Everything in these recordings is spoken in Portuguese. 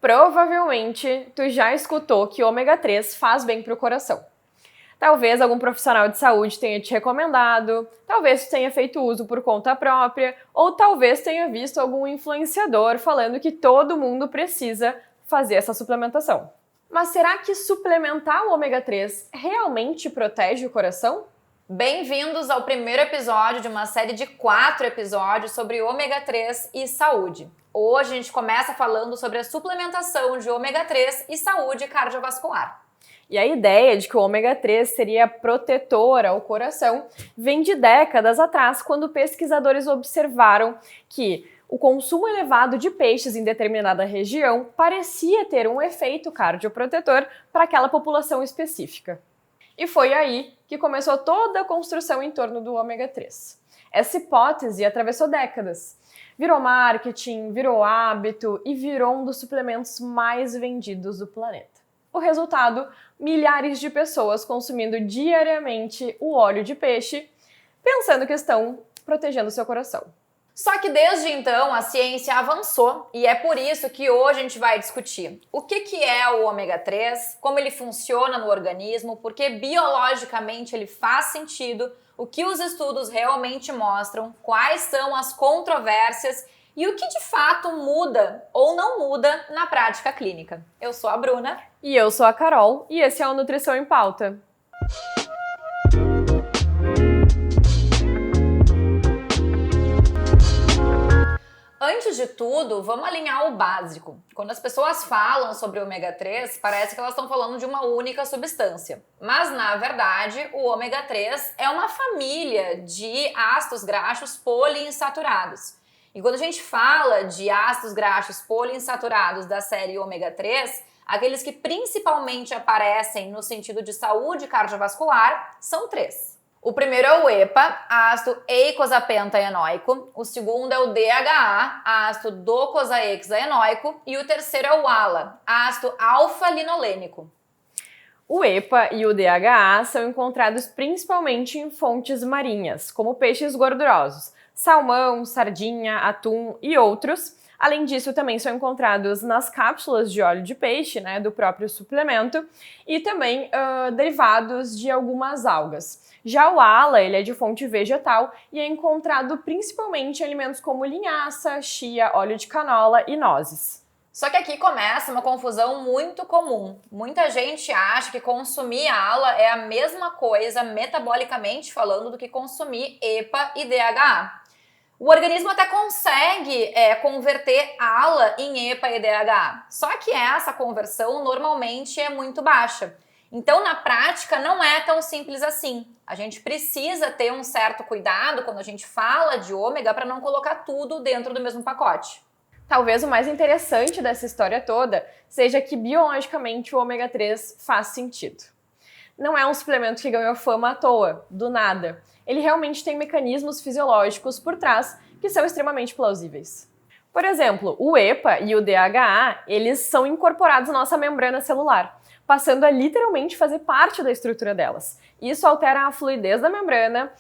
Provavelmente, tu já escutou que ômega 3 faz bem para o coração. Talvez algum profissional de saúde tenha te recomendado, talvez tu tenha feito uso por conta própria, ou talvez tenha visto algum influenciador falando que todo mundo precisa fazer essa suplementação. Mas será que suplementar o ômega 3 realmente protege o coração? Bem-vindos ao primeiro episódio de uma série de 4 episódios sobre ômega 3 e saúde. Hoje a gente começa falando sobre a suplementação de ômega 3 e saúde cardiovascular. E a ideia de que o ômega 3 seria protetor ao coração vem de décadas atrás, quando pesquisadores observaram que o consumo elevado de peixes em determinada região parecia ter um efeito cardioprotetor para aquela população específica. E foi aí que começou toda a construção em torno do ômega 3. Essa hipótese atravessou décadas. Virou marketing, virou hábito e virou um dos suplementos mais vendidos do planeta. O resultado, milhares de pessoas consumindo diariamente o óleo de peixe, pensando que estão protegendo seu coração. Só que desde então a ciência avançou e é por isso que hoje a gente vai discutir o que é o ômega 3, como ele funciona no organismo, porque biologicamente ele faz sentido, o que os estudos realmente mostram, quais são as controvérsias e o que de fato muda ou não muda na prática clínica. Eu sou a Bruna. E eu sou a Carol, e esse é o Nutrição em Pauta. Antes de tudo, vamos alinhar o básico. Quando as pessoas falam sobre o ômega 3, parece que elas estão falando de uma única substância. Mas, na verdade, o ômega 3 é uma família de ácidos graxos poliinsaturados. E quando a gente fala de ácidos graxos poliinsaturados da série ômega 3, aqueles que principalmente aparecem no sentido de saúde cardiovascular são 3. O primeiro é o EPA, ácido eicosapentaenoico, o segundo é o DHA, ácido docosahexaenoico, e o terceiro é o ALA, ácido alfa-linolênico. O EPA e o DHA são encontrados principalmente em fontes marinhas, como peixes gordurosos, salmão, sardinha, atum e outros. Além disso, também são encontrados nas cápsulas de óleo de peixe, do próprio suplemento, e também derivados de algumas algas. Já o ALA, ele é de fonte vegetal e é encontrado principalmente em alimentos como linhaça, chia, óleo de canola e nozes. Só que aqui começa uma confusão muito comum. Muita gente acha que consumir ALA é a mesma coisa, metabolicamente falando, do que consumir EPA e DHA. O organismo até consegue converter ALA em EPA e DHA, só que essa conversão normalmente é muito baixa. Então, na prática, não é tão simples assim. A gente precisa ter um certo cuidado quando a gente fala de ômega para não colocar tudo dentro do mesmo pacote. Talvez o mais interessante dessa história toda seja que biologicamente o ômega 3 faz sentido. Não é um suplemento que ganhou fama à toa, do nada. Ele realmente tem mecanismos fisiológicos por trás que são extremamente plausíveis. Por exemplo, o EPA e o DHA, eles são incorporados à nossa membrana celular, passando a literalmente fazer parte da estrutura delas. Isso altera a fluidez da membrana,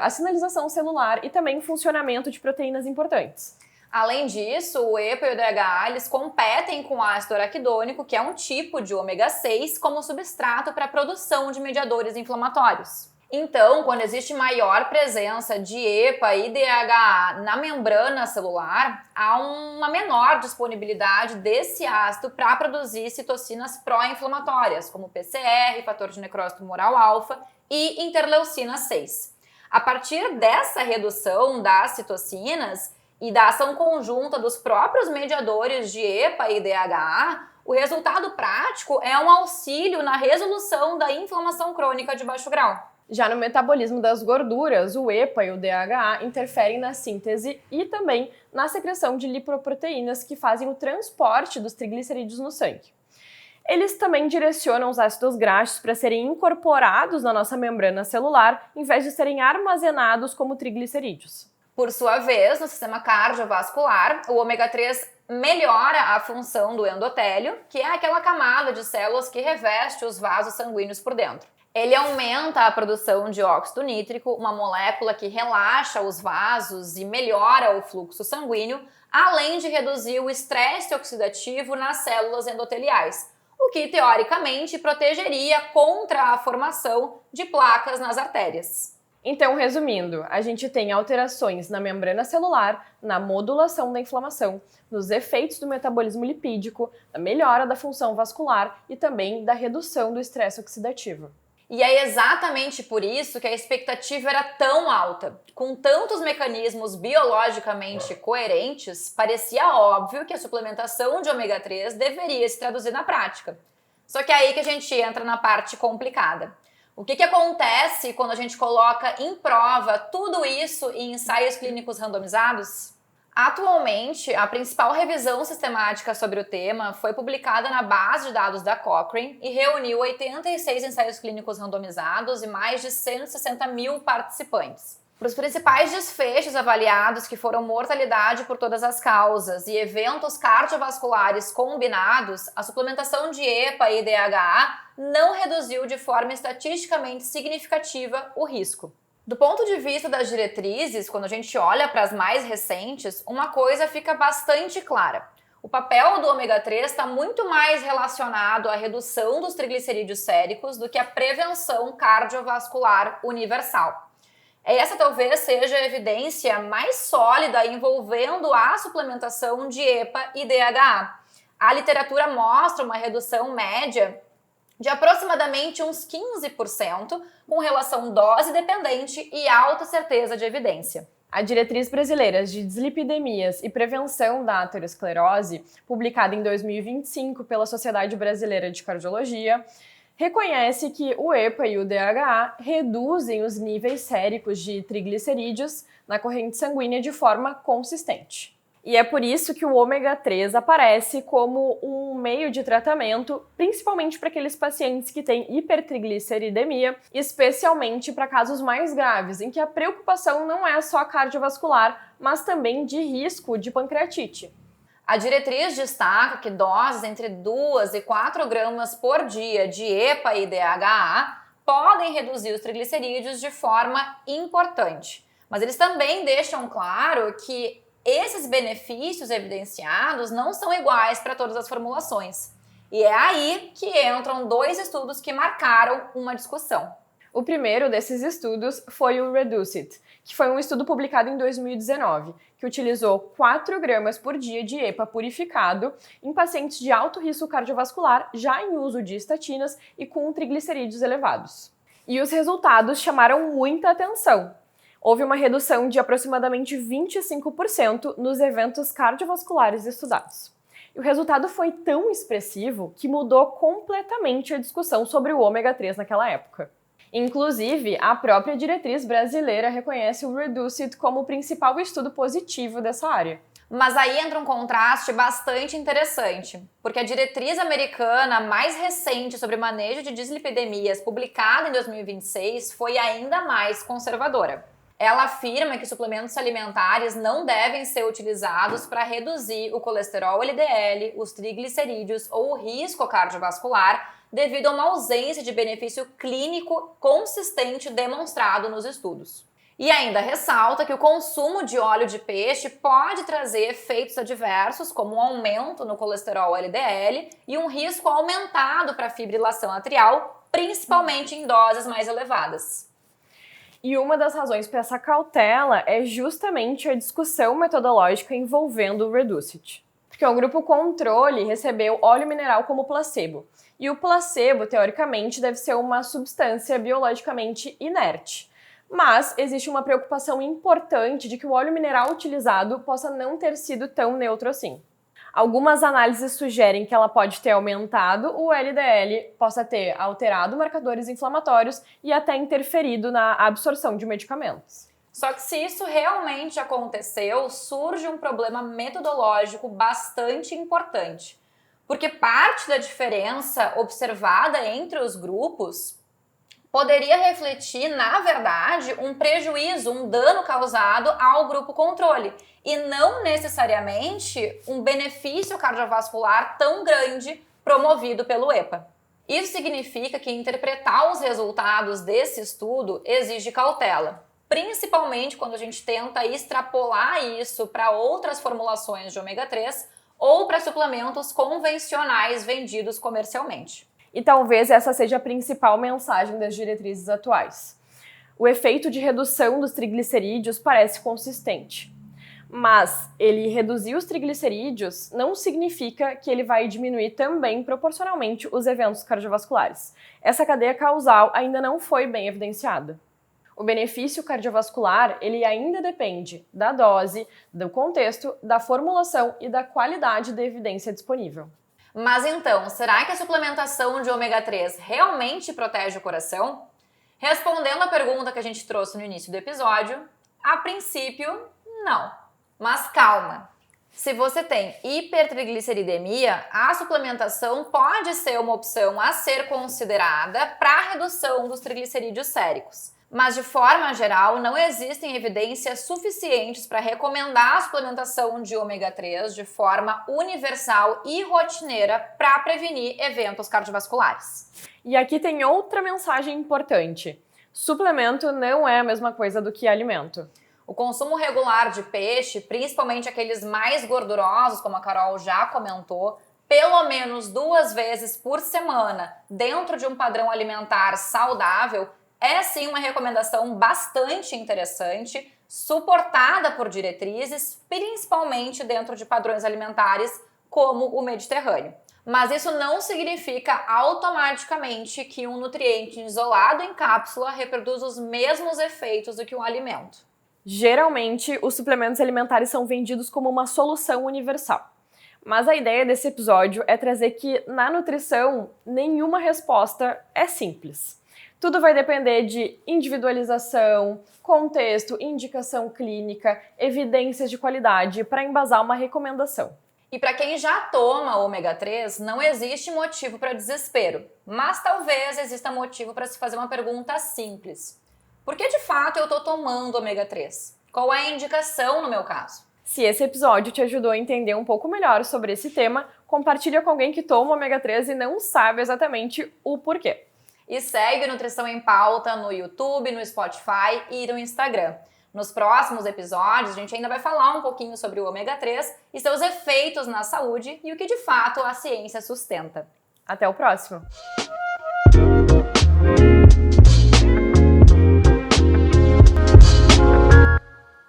a sinalização celular e também o funcionamento de proteínas importantes. Além disso, o EPA e o DHA eles competem com o ácido araquidônico, que é um tipo de ômega 6, como substrato para a produção de mediadores inflamatórios. Então, quando existe maior presença de EPA e DHA na membrana celular, há uma menor disponibilidade desse ácido para produzir citocinas pró-inflamatórias, como PCR, fator de necrose tumoral alfa e interleucina 6. A partir dessa redução das citocinas e da ação conjunta dos próprios mediadores de EPA e DHA, o resultado prático é um auxílio na resolução da inflamação crônica de baixo grau. Já no metabolismo das gorduras, o EPA e o DHA interferem na síntese e também na secreção de lipoproteínas que fazem o transporte dos triglicerídeos no sangue. Eles também direcionam os ácidos graxos para serem incorporados na nossa membrana celular, em vez de serem armazenados como triglicerídeos. Por sua vez, no sistema cardiovascular, o ômega 3 melhora a função do endotélio, que é aquela camada de células que reveste os vasos sanguíneos por dentro. Ele aumenta a produção de óxido nítrico, uma molécula que relaxa os vasos e melhora o fluxo sanguíneo, além de reduzir o estresse oxidativo nas células endoteliais, o que teoricamente protegeria contra a formação de placas nas artérias. Então, resumindo, a gente tem alterações na membrana celular, na modulação da inflamação, nos efeitos do metabolismo lipídico, na melhora da função vascular e também da redução do estresse oxidativo. E é exatamente por isso que a expectativa era tão alta. Com tantos mecanismos biologicamente coerentes, parecia óbvio que a suplementação de ômega 3 deveria se traduzir na prática. Só que é aí que a gente entra na parte complicada. O que acontece quando a gente coloca em prova tudo isso em ensaios clínicos randomizados? Atualmente, a principal revisão sistemática sobre o tema foi publicada na base de dados da Cochrane e reuniu 86 ensaios clínicos randomizados e mais de 160 mil participantes. Para os principais desfechos avaliados, que foram mortalidade por todas as causas e eventos cardiovasculares combinados, a suplementação de EPA e DHA não reduziu de forma estatisticamente significativa o risco. Do ponto de vista das diretrizes, quando a gente olha para as mais recentes, uma coisa fica bastante clara. O papel do ômega 3 está muito mais relacionado à redução dos triglicerídeos séricos do que à prevenção cardiovascular universal. Essa talvez seja a evidência mais sólida envolvendo a suplementação de EPA e DHA. A literatura mostra uma redução média de aproximadamente uns 15%, com relação dose dependente e alta certeza de evidência. A Diretriz Brasileira de Dislipidemias e Prevenção da Aterosclerose, publicada em 2025 pela Sociedade Brasileira de Cardiologia, reconhece que o EPA e o DHA reduzem os níveis séricos de triglicerídeos na corrente sanguínea de forma consistente. E é por isso que o ômega 3 aparece como um meio de tratamento, principalmente para aqueles pacientes que têm hipertrigliceridemia, especialmente para casos mais graves, em que a preocupação não é só cardiovascular, mas também de risco de pancreatite. A diretriz destaca que doses entre 2 e 4 gramas por dia de EPA e DHA podem reduzir os triglicerídeos de forma importante. Mas eles também deixam claro que esses benefícios evidenciados não são iguais para todas as formulações. E é aí que entram 2 estudos que marcaram uma discussão. O primeiro desses estudos foi o REDUCE-IT, que foi um estudo publicado em 2019, que utilizou 4 gramas por dia de EPA purificado em pacientes de alto risco cardiovascular já em uso de estatinas e com triglicerídeos elevados. E os resultados chamaram muita atenção. Houve uma redução de aproximadamente 25% nos eventos cardiovasculares estudados. E o resultado foi tão expressivo que mudou completamente a discussão sobre o ômega 3 naquela época. Inclusive, a própria diretriz brasileira reconhece o REDUCE-IT como o principal estudo positivo dessa área. Mas aí entra um contraste bastante interessante, porque a diretriz americana mais recente sobre manejo de dislipidemias, publicada em 2026, foi ainda mais conservadora. Ela afirma que suplementos alimentares não devem ser utilizados para reduzir o colesterol LDL, os triglicerídeos ou o risco cardiovascular devido a uma ausência de benefício clínico consistente demonstrado nos estudos. E ainda ressalta que o consumo de óleo de peixe pode trazer efeitos adversos, como um aumento no colesterol LDL e um risco aumentado para a fibrilação atrial, principalmente em doses mais elevadas. E uma das razões para essa cautela é justamente a discussão metodológica envolvendo o REDUCE-IT. Porque o grupo controle recebeu óleo mineral como placebo. E o placebo, teoricamente, deve ser uma substância biologicamente inerte. Mas existe uma preocupação importante de que o óleo mineral utilizado possa não ter sido tão neutro assim. Algumas análises sugerem que ela pode ter aumentado o LDL, possa ter alterado marcadores inflamatórios e até interferido na absorção de medicamentos. Só que se isso realmente aconteceu, surge um problema metodológico bastante importante. Porque parte da diferença observada entre os grupos poderia refletir, na verdade, um prejuízo, um dano causado ao grupo controle e não necessariamente um benefício cardiovascular tão grande promovido pelo EPA. Isso significa que interpretar os resultados desse estudo exige cautela. principalmente quando a gente tenta extrapolar isso para outras formulações de ômega 3 ou para suplementos convencionais vendidos comercialmente. E talvez essa seja a principal mensagem das diretrizes atuais. O efeito de redução dos triglicerídeos parece consistente, mas ele reduzir os triglicerídeos não significa que ele vai diminuir também proporcionalmente os eventos cardiovasculares. Essa cadeia causal ainda não foi bem evidenciada. O benefício cardiovascular, ele ainda depende da dose, do contexto, da formulação e da qualidade da evidência disponível. Mas então, será que a suplementação de ômega 3 realmente protege o coração? Respondendo à pergunta que a gente trouxe no início do episódio, a princípio, não. Mas calma! Se você tem hipertrigliceridemia, a suplementação pode ser uma opção a ser considerada para a redução dos triglicerídeos séricos. Mas, de forma geral, não existem evidências suficientes para recomendar a suplementação de ômega 3 de forma universal e rotineira para prevenir eventos cardiovasculares. E aqui tem outra mensagem importante. Suplemento não é a mesma coisa do que alimento. O consumo regular de peixe, principalmente aqueles mais gordurosos, como a Carol já comentou, pelo menos 2 vezes por semana, dentro de um padrão alimentar saudável, é sim uma recomendação bastante interessante, suportada por diretrizes, principalmente dentro de padrões alimentares como o Mediterrâneo. Mas isso não significa automaticamente que um nutriente isolado em cápsula reproduz os mesmos efeitos do que um alimento. Geralmente, os suplementos alimentares são vendidos como uma solução universal. Mas a ideia desse episódio é trazer que, na nutrição, nenhuma resposta é simples. Tudo vai depender de individualização, contexto, indicação clínica, evidências de qualidade para embasar uma recomendação. E para quem já toma ômega 3, não existe motivo para desespero, mas talvez exista motivo para se fazer uma pergunta simples. Por que de fato eu estou tomando ômega 3? Qual é a indicação no meu caso? Se esse episódio te ajudou a entender um pouco melhor sobre esse tema, compartilha com alguém que toma ômega 3 e não sabe exatamente o porquê. E segue Nutrição em Pauta no YouTube, no Spotify e no Instagram. Nos próximos episódios, a gente ainda vai falar um pouquinho sobre o ômega 3 e seus efeitos na saúde e o que de fato a ciência sustenta. Até o próximo!